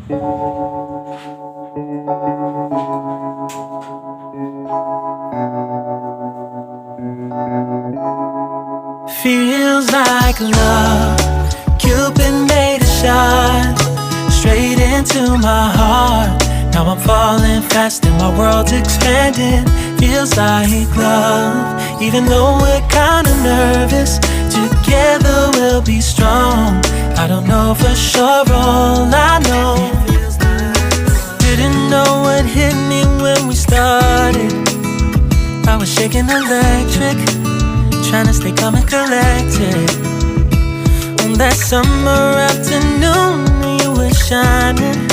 Feels like love, Cupid made a shot straight into my heart. Now I'm falling fast and my world's expanding. Feels like love, even though we're kinda nervous. Together we'll be strong. I don't know for sure, all I know. Didn't know what hit me when we started. I was shaking electric, trying to stay calm and collected. On that summer afternoon, you were shining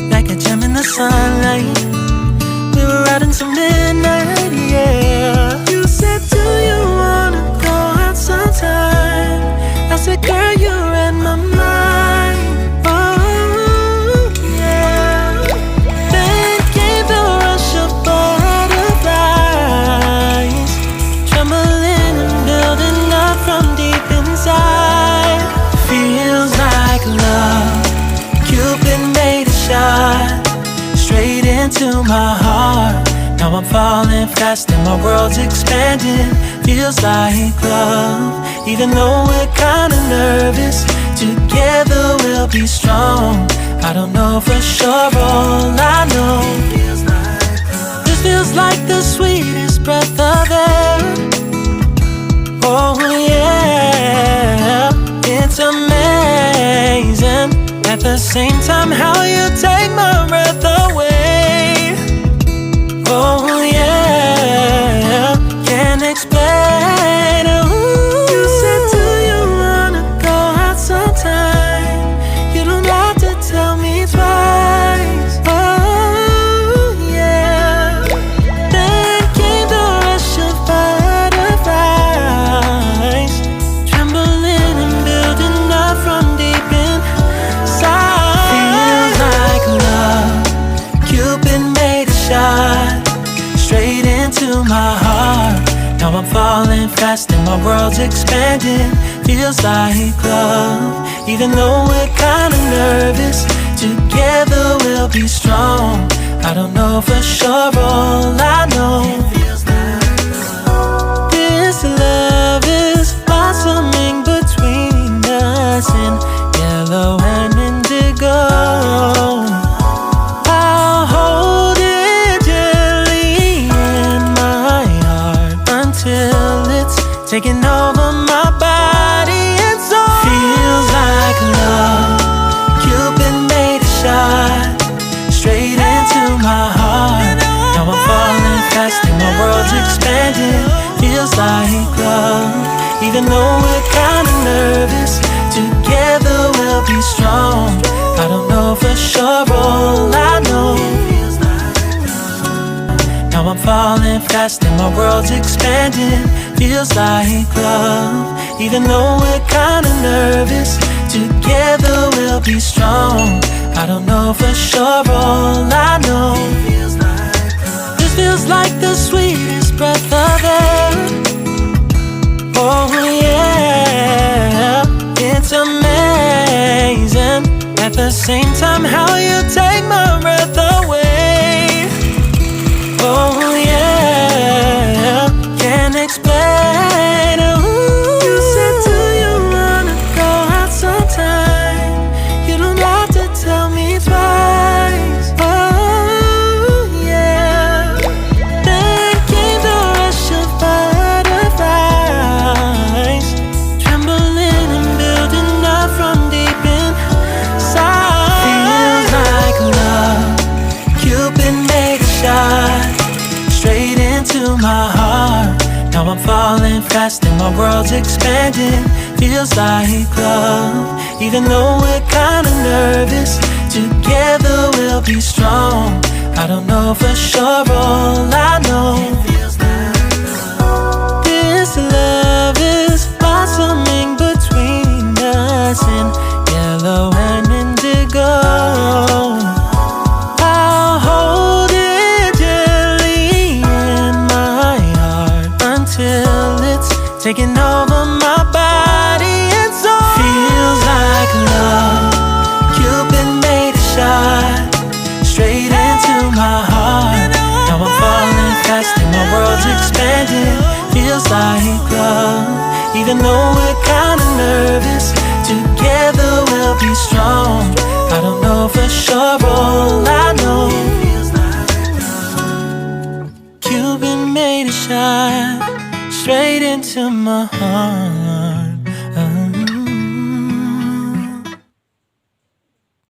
like a gem in the sunlight. We were out until midnight, yeah. You said, do you wanna go out sometime? I said, girl, you read my mind. Oh, yeah. Then came the rush of butterflies, trembling and building up from deep inside. Feels like love, Cupid made a shot straight into my heart. Now I'm falling fast and my world's expanding. Feels like love, even though we're kinda nervous. Together we'll be strong. I don't know for sure, all I know. This feels like the sweetest breath of air. Oh yeah, it's amazing. At the same time, how you take my breath away. Oh yeah, can't explain. Ooh. You said, do you wanna go out sometime? You don't have to tell me twice. Oh yeah. Then came the rush of butterflies, trembling and building up from deep inside. Feels like love, Cupid made a shot straight into my heart. Now I'm falling fast and my world's expanding. Feels like love, even though we're kinda nervous. Together we'll be strong. I don't know for sure, all I know. This love is blossoming between us in yellow and indigo. I'll hold it gently in my heart until it's taking over my body and soul. Feels like love, Cupid made a shot straight into my heart. Now I'm falling fast and my world's expanding. Feels like love, even though we're kinda nervous. Together we'll be strong. I don't know for sure, all I know. Now I'm falling fast and my world's expanding. Feels like love, even though we're kinda nervous. Together we'll be strong. I don't know for sure, all I know. This feels like the sweetest breath of air. Oh yeah, it's amazing. At the same time, how you take my breath away. Oh yeah, can't explain. Ooh. You said, do you wanna go out sometime? You don't have to tell me twice. Oh yeah. Then came the rush of butterflies, trembling and building up from deep inside. Feels like love, Cupid made a shot straight into my heart. Now I'm falling fast and my world's expanding. Feels like love, even though we're kinda nervous. Together we'll be strong. I don't know for sure, all I know. This love is blossoming between us in yellow and indigo. I'll hold it gently in my heart until it's taking over my body and soul. Feels like love, Cupid made a shot Even though we're kinda nervous, together we'll be strong. I don't know for sure, all I know it feels like love. Cupid made a shot straight into my heart.